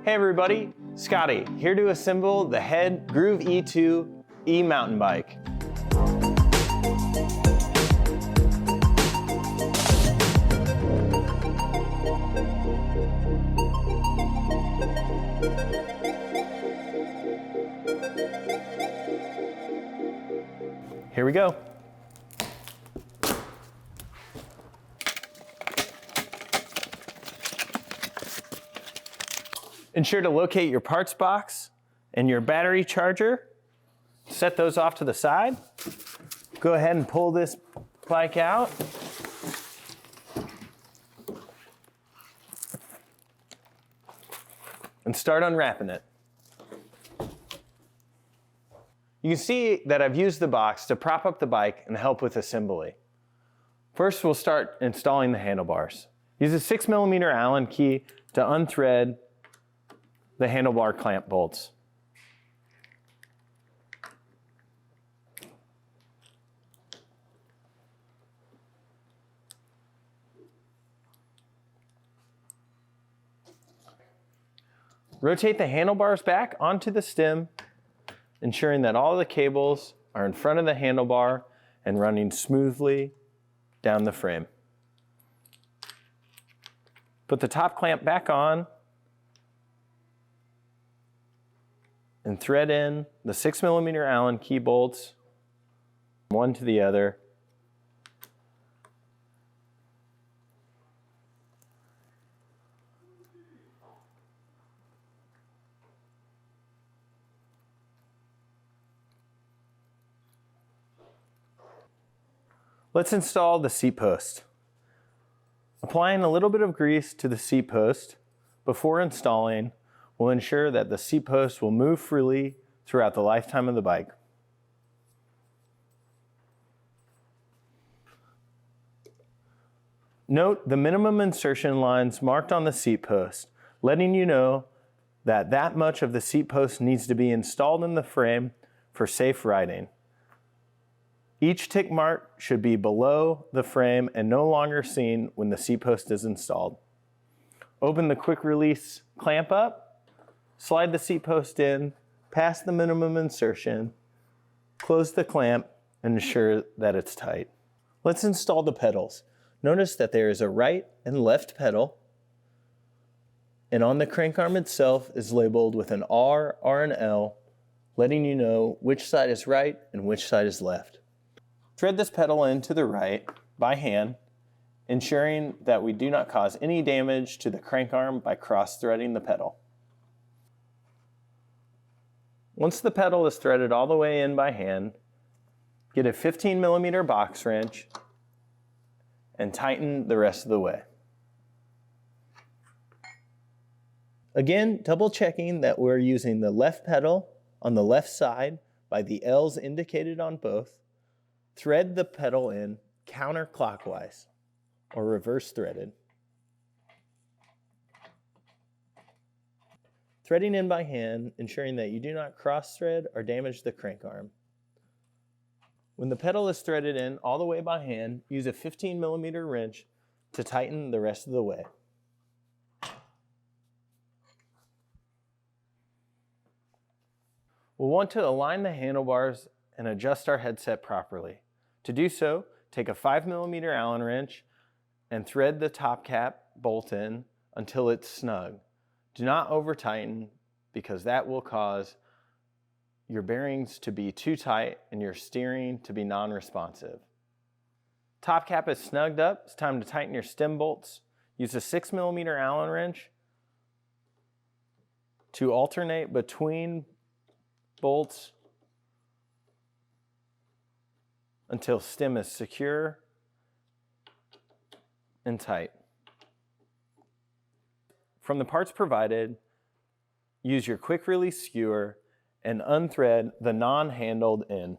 Hey everybody, Scotty here to assemble the Head Groove E2 e-mountain bike. Here we go. Ensure to locate your parts box and your battery charger. Set those off to the side. Go ahead and pull this bike out. And start unwrapping it. You can see that I've used the box to prop up the bike and help with assembly. First, we'll start installing the handlebars. Use a 6mm Allen key to unthread the handlebar clamp bolts. Rotate the handlebars back onto the stem, ensuring that all the cables are in front of the handlebar and running smoothly down the frame. Put the top clamp back on and thread in the 6mm Allen key bolts, one to the other. Let's install the seat post. Applying a little bit of grease to the seat post before installing will ensure that the seat post will move freely throughout the lifetime of the bike. Note the minimum insertion lines marked on the seat post, letting you know that much of the seat post needs to be installed in the frame for safe riding. Each tick mark should be below the frame and no longer seen when the seat post is installed. Open the quick release clamp up, slide the seat post in, past the minimum insertion, close the clamp, and ensure that it's tight. Let's install the pedals. Notice that there is a right and left pedal, and on the crank arm itself is labeled with an R, R, and L, letting you know which side is right and which side is left. Thread this pedal in to the right by hand, ensuring that we do not cause any damage to the crank arm by cross-threading the pedal. Once the pedal is threaded all the way in by hand, get a 15mm box wrench and tighten the rest of the way. Again, double checking that we're using the left pedal on the left side by the L's indicated on both. Thread the pedal in counterclockwise or reverse threaded. Threading in by hand, ensuring that you do not cross thread or damage the crank arm. When the pedal is threaded in all the way by hand, use a 15mm wrench to tighten the rest of the way. We'll want to align the handlebars and adjust our headset properly. To do so, take a 5mm Allen wrench and thread the top cap bolt in until it's snug. Do not over tighten because that will cause your bearings to be too tight and your steering to be non-responsive. Top cap is snugged up. It's time to tighten your stem bolts. Use a 6mm Allen wrench to alternate between bolts until stem is secure and tight. From the parts provided, use your quick release skewer and unthread the non-handled end.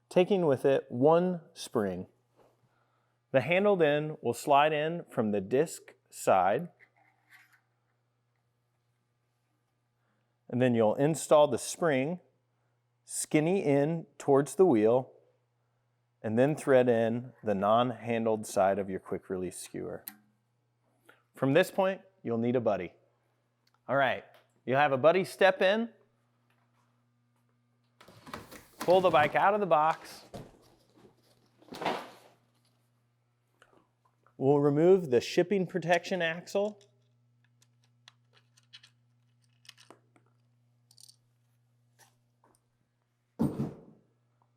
Taking with it one spring. The handled end will slide in from the disc side, and then you'll install the spring skinny in towards the wheel and then thread in the non-handled side of your quick release skewer. From this point, you'll need a buddy. All right, you'll have a buddy step in, pull the bike out of the box. We'll remove the shipping protection axle.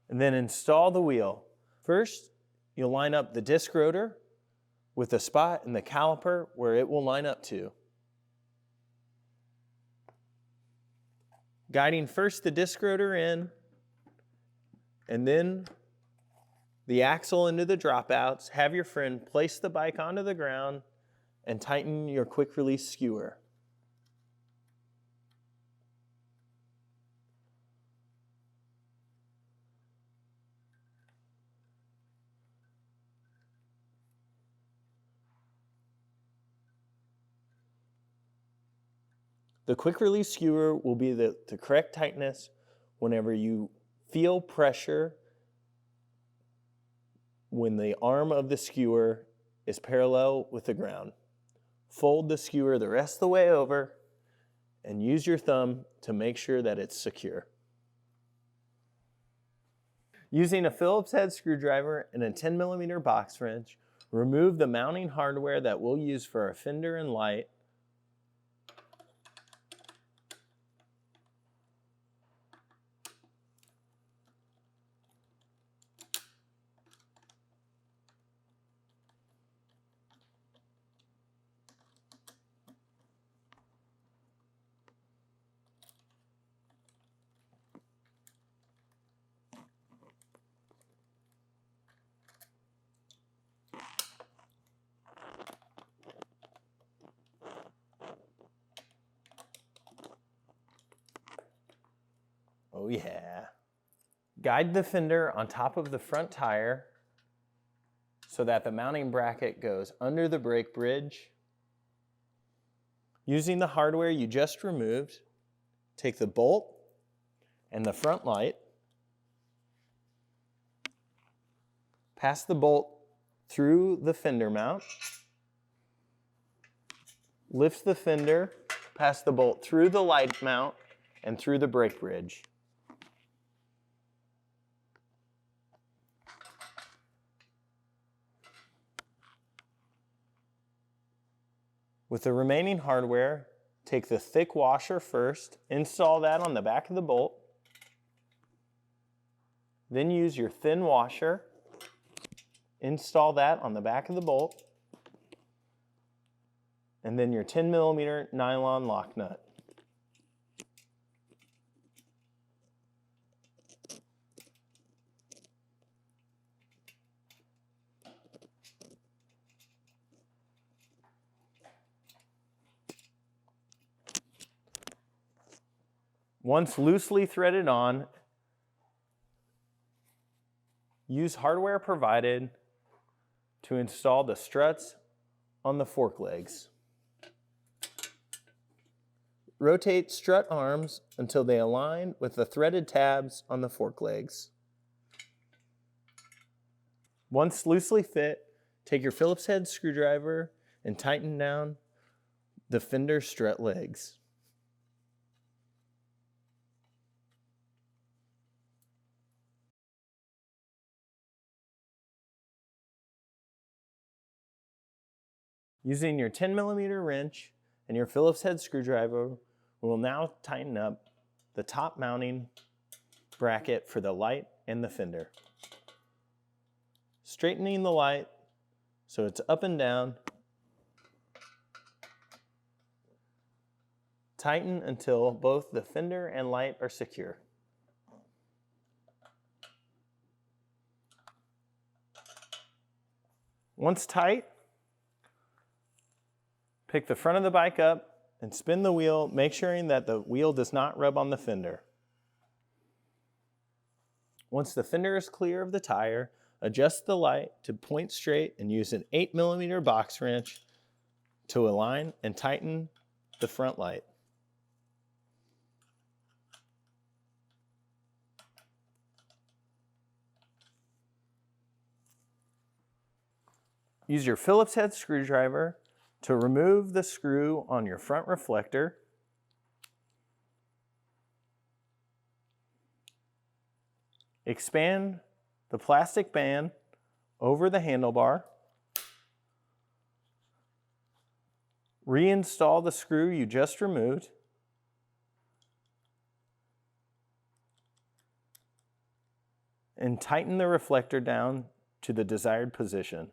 And then install the wheel. First, you'll line up the disc rotor with the spot in the caliper where it will line up to. Guiding first the disc rotor in, and then the axle into the dropouts, have your friend place the bike onto the ground and tighten your quick release skewer. The quick release skewer will be the correct tightness whenever you feel pressure when the arm of the skewer is parallel with the ground. Fold the skewer the rest of the way over and use your thumb to make sure that it's secure. Using a Phillips head screwdriver and a 10mm box wrench, remove the mounting hardware that we'll use for our fender and light. Oh yeah. Guide the fender on top of the front tire so that the mounting bracket goes under the brake bridge. Using the hardware you just removed, take the bolt and the front light, pass the bolt through the fender mount, lift the fender, pass the bolt through the light mount and through the brake bridge. With the remaining hardware, take the thick washer first, install that on the back of the bolt, then use your thin washer, install that on the back of the bolt, and then your 10mm nylon lock nut. Once loosely threaded on, use hardware provided to install the struts on the fork legs. Rotate strut arms until they align with the threaded tabs on the fork legs. Once loosely fit, take your Phillips head screwdriver and tighten down the fender strut legs. Using your 10mm wrench and your Phillips head screwdriver, we will now tighten up the top mounting bracket for the light and the fender. Straightening the light so it's up and down. Tighten until both the fender and light are secure. Once tight, pick the front of the bike up and spin the wheel, make sure that the wheel does not rub on the fender. Once the fender is clear of the tire, adjust the light to point straight and use an 8mm box wrench to align and tighten the front light. Use your Phillips head screwdriver to remove the screw on your front reflector. Expand the plastic band over the handlebar. Reinstall the screw you just removed. And tighten the reflector down to the desired position.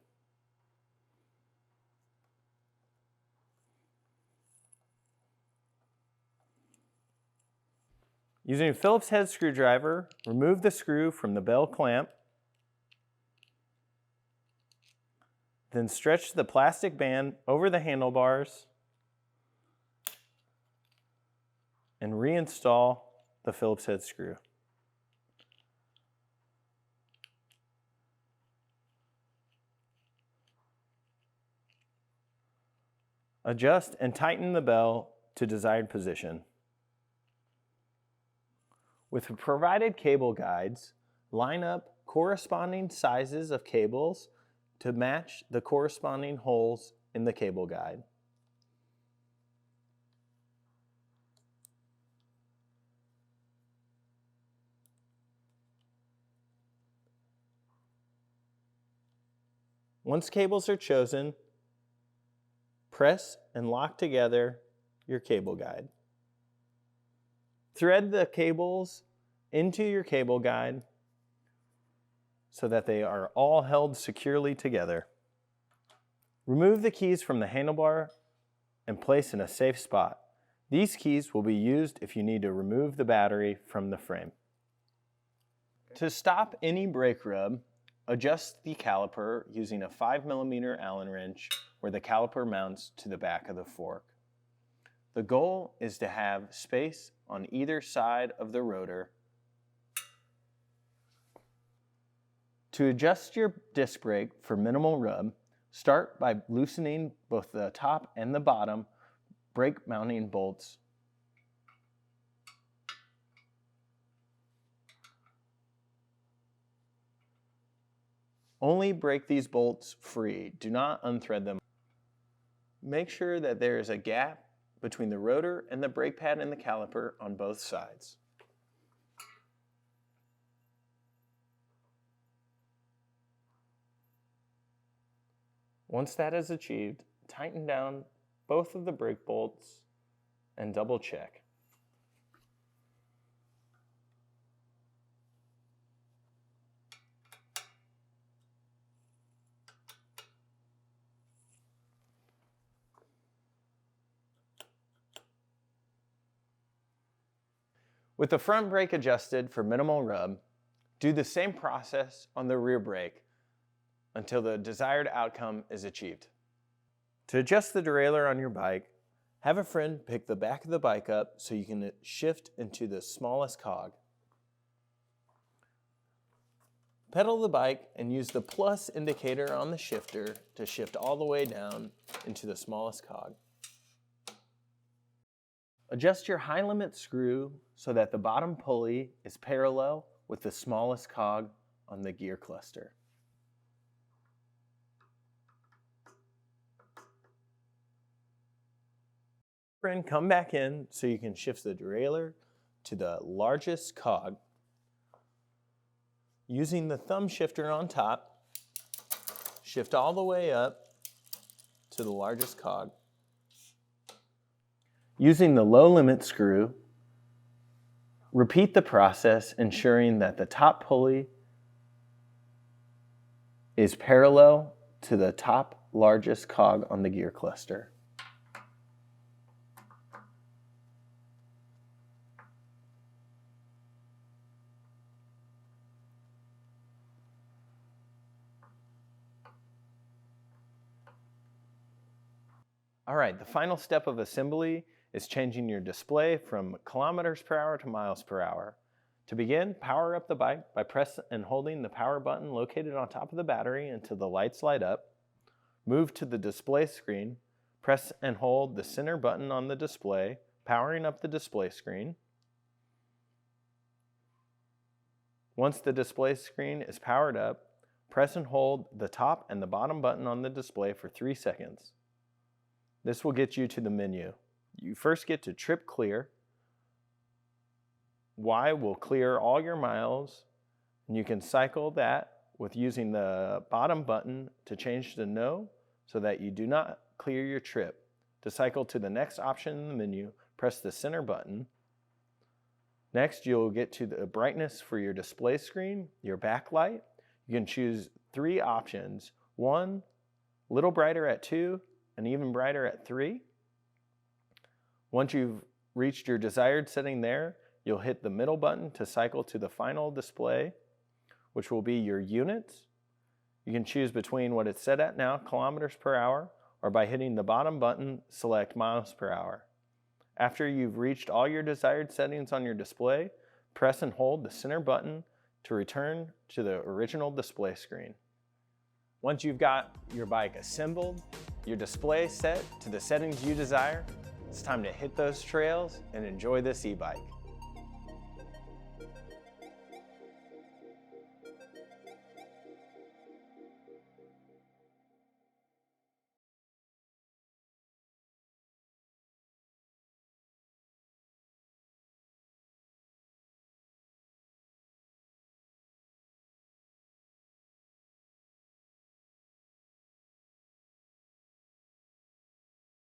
Using a Phillips head screwdriver, remove the screw from the bell clamp. Then stretch the plastic band over the handlebars and reinstall the Phillips head screw. Adjust and tighten the bell to desired position. With the provided cable guides, line up corresponding sizes of cables to match the corresponding holes in the cable guide. Once cables are chosen, press and lock together your cable guide. Thread the cables into your cable guide so that they are all held securely together. Remove the keys from the handlebar and place in a safe spot. These keys will be used if you need to remove the battery from the frame. To stop any brake rub, adjust the caliper using a 5mm Allen wrench where the caliper mounts to the back of the fork. The goal is to have space on either side of the rotor. To adjust your disc brake for minimal rub, start by loosening both the top and the bottom brake mounting bolts. Only break these bolts free. Do not unthread them. Make sure that there is a gap between the rotor and the brake pad and the caliper on both sides. Once that is achieved, tighten down both of the brake bolts and double check. With the front brake adjusted for minimal rub, do the same process on the rear brake until the desired outcome is achieved. To adjust the derailleur on your bike, have a friend pick the back of the bike up so you can shift into the smallest cog. Pedal the bike and use the plus indicator on the shifter to shift all the way down into the smallest cog. Adjust your high limit screw so that the bottom pulley is parallel with the smallest cog on the gear cluster. Friend, come back in so you can shift the derailleur to the largest cog. Using the thumb shifter on top, shift all the way up to the largest cog. Using the low limit screw, repeat the process, ensuring that the top pulley is parallel to the top largest cog on the gear cluster. All right, the final step of assembly is changing your display from kilometers per hour to miles per hour. To begin, power up the bike by pressing and holding the power button located on top of the battery until the lights light up. Move to the display screen, press and hold the center button on the display, powering up the display screen. Once the display screen is powered up, Press and hold the top and the bottom button on the display for 3 seconds. This will get you to the menu. You first get to Trip Clear. Y will clear all your miles, and you can cycle that with using the bottom button to change to No so that you do not clear your trip. To cycle to the next option in the menu, press the center button. Next, you'll get to the brightness for your display screen, your backlight. You can choose 3 options. 1, little brighter at 2, and even brighter at 3. Once you've reached your desired setting there, you'll hit the middle button to cycle to the final display, which will be your units. You can choose between what it's set at now, kilometers per hour, or by hitting the bottom button, select miles per hour. After you've reached all your desired settings on your display, press and hold the center button to return to the original display screen. Once you've got your bike assembled, your display set to the settings you desire, it's time to hit those trails and enjoy this e-bike.